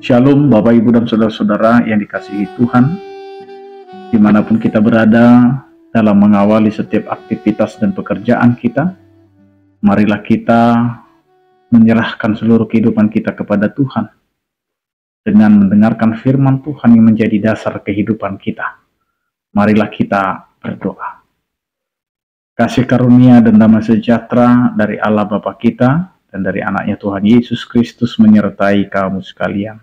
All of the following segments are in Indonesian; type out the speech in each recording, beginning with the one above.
Shalom Bapak Ibu dan Saudara-saudara yang dikasihi Tuhan, dimanapun kita berada dalam mengawali setiap aktivitas dan pekerjaan kita, marilah kita menyerahkan seluruh kehidupan kita kepada Tuhan dengan mendengarkan firman Tuhan yang menjadi dasar kehidupan kita. Marilah kita berdoa. Kasih karunia dan damai sejahtera dari Allah Bapa kita dan dari anaknya Tuhan Yesus Kristus menyertai kamu sekalian.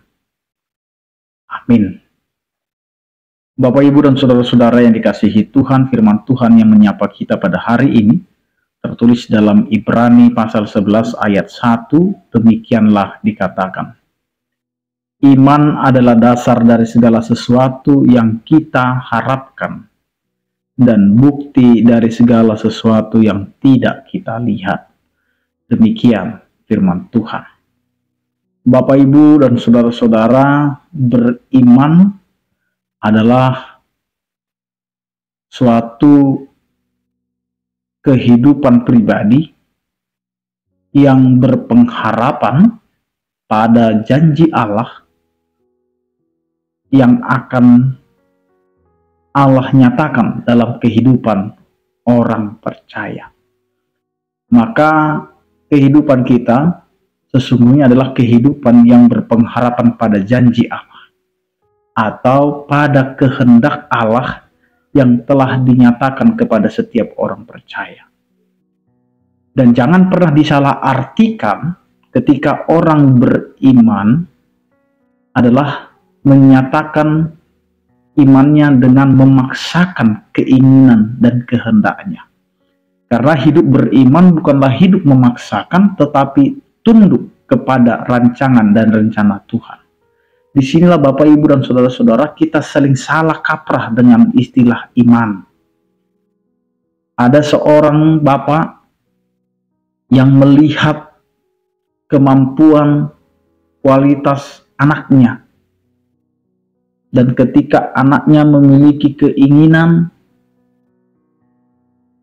Amin. Bapak, Ibu, dan Saudara-saudara yang dikasihi Tuhan, firman Tuhan yang menyapa kita pada hari ini tertulis dalam Ibrani pasal 11 ayat 1, demikianlah dikatakan. Iman adalah dasar dari segala sesuatu yang kita harapkan dan bukti dari segala sesuatu yang tidak kita lihat. Demikian firman Tuhan. Bapak, Ibu, dan Saudara-saudara, beriman adalah suatu kehidupan pribadi yang berpengharapan pada janji Allah yang akan Allah nyatakan dalam kehidupan orang percaya. Maka kehidupan kita sesungguhnya adalah kehidupan yang berpengharapan pada janji Allah atau pada kehendak Allah yang telah dinyatakan kepada setiap orang percaya. Dan jangan pernah disalahartikan ketika orang beriman adalah menyatakan imannya dengan memaksakan keinginan dan kehendaknya. Karena hidup beriman bukanlah hidup memaksakan, tetapi tunduk kepada rancangan dan rencana Tuhan. Disinilah Bapak, Ibu, dan Saudara-saudara kita saling salah kaprah dengan istilah iman. Ada seorang bapak yang melihat kemampuan kualitas anaknya. Dan ketika anaknya memiliki keinginan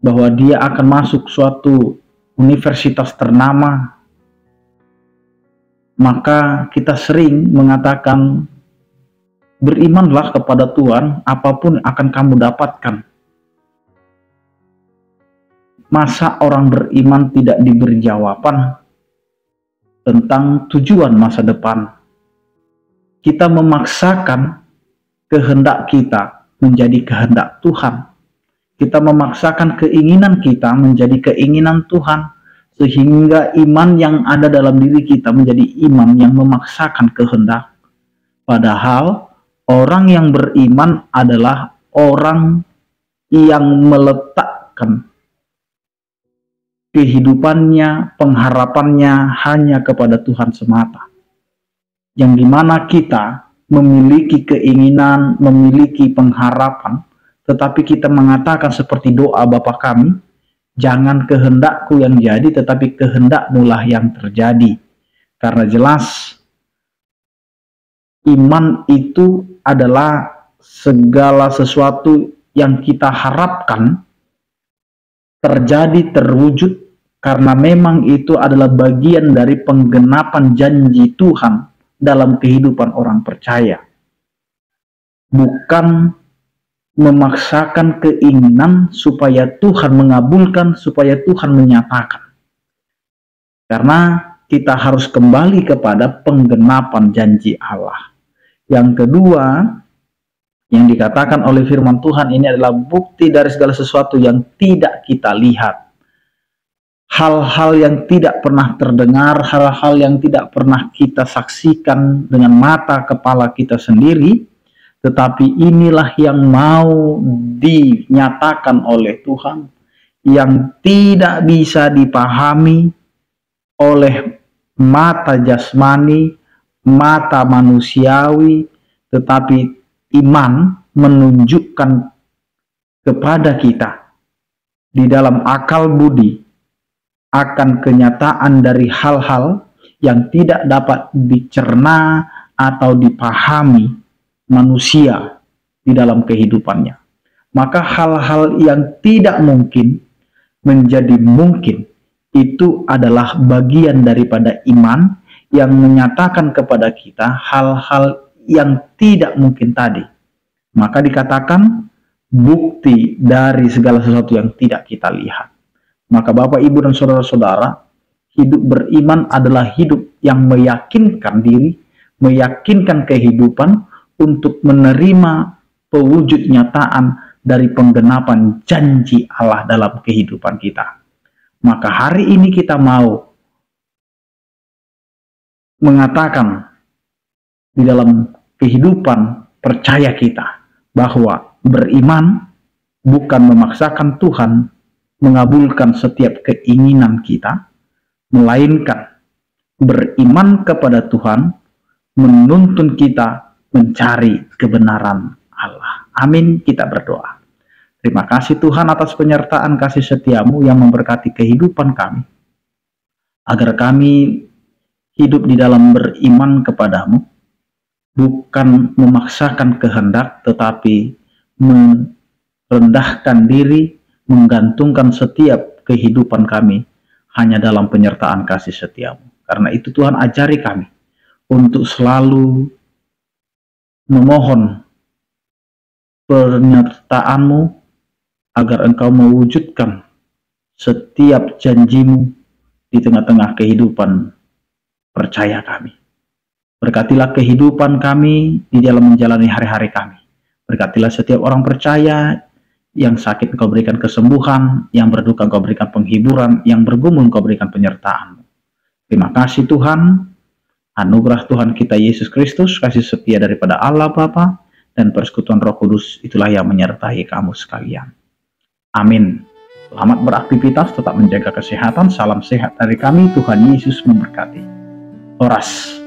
bahwa dia akan masuk suatu universitas ternama, maka kita sering mengatakan, berimanlah kepada Tuhan, apapun akan kamu dapatkan. Masa orang beriman tidak diberi jawaban tentang tujuan masa depan? Kita memaksakan kehendak kita menjadi kehendak Tuhan. Kita memaksakan keinginan kita menjadi keinginan Tuhan. Sehingga iman yang ada dalam diri kita menjadi iman yang memaksakan kehendak. Padahal orang yang beriman adalah orang yang meletakkan kehidupannya, pengharapannya hanya kepada Tuhan semata. Yang dimana kita memiliki keinginan, memiliki pengharapan, tetapi kita mengatakan seperti doa Bapa kami, jangan kehendakku yang jadi, tetapi kehendakmu lah yang terjadi. Karena jelas, iman itu adalah segala sesuatu yang kita harapkan terjadi, terwujud, karena memang itu adalah bagian dari penggenapan janji Tuhan dalam kehidupan orang percaya. Bukan memaksakan keinginan supaya Tuhan mengabulkan, supaya Tuhan menyatakan. Karena kita harus kembali kepada penggenapan janji Allah. Yang kedua, yang dikatakan oleh firman Tuhan ini adalah bukti dari segala sesuatu yang tidak kita lihat. Hal-hal yang tidak pernah terdengar, hal-hal yang tidak pernah kita saksikan dengan mata kepala kita sendiri, tetapi inilah yang mau dinyatakan oleh Tuhan, yang tidak bisa dipahami oleh mata jasmani, mata manusiawi, tetapi iman menunjukkan kepada kita di dalam akal budi akan kenyataan dari hal-hal yang tidak dapat dicerna atau dipahami manusia di dalam kehidupannya. Maka hal-hal yang tidak mungkin menjadi mungkin. Itu adalah bagian daripada iman yang menyatakan kepada kita hal-hal yang tidak mungkin tadi. Maka dikatakan bukti dari segala sesuatu yang tidak kita lihat. Maka Bapak, Ibu, dan saudara-saudara, hidup beriman adalah hidup yang meyakinkan diri, meyakinkan kehidupan untuk menerima pewujud nyataan dari penggenapan janji Allah dalam kehidupan kita. Maka hari ini kita mau mengatakan di dalam kehidupan percaya kita bahwa beriman bukan memaksakan Tuhan mengabulkan setiap keinginan kita, melainkan beriman kepada Tuhan menuntun kita mencari kebenaran Allah. Amin, kita berdoa. Terima kasih Tuhan atas penyertaan kasih setiamu yang memberkati kehidupan kami, agar kami hidup di dalam beriman kepadamu, bukan memaksakan kehendak, tetapi merendahkan diri, menggantungkan setiap kehidupan kami hanya dalam penyertaan kasih setiamu. Karena itu Tuhan, ajari kami untuk selalu memohon penyertaan-Mu agar Engkau mewujudkan setiap janjimu di tengah-tengah kehidupan percaya kami. Berkatilah kehidupan kami di dalam menjalani hari-hari kami. Berkatilah setiap orang percaya, yang sakit Engkau berikan kesembuhan, yang berduka Engkau berikan penghiburan, yang bergumul Engkau berikan penyertaan. Terima kasih Tuhan. Anugerah Tuhan kita Yesus Kristus, kasih setia daripada Allah Bapa, dan persekutuan Roh Kudus itulah yang menyertai kamu sekalian. Amin. Selamat beraktivitas, tetap menjaga kesehatan. Salam sehat dari kami. Tuhan Yesus memberkati. Horas.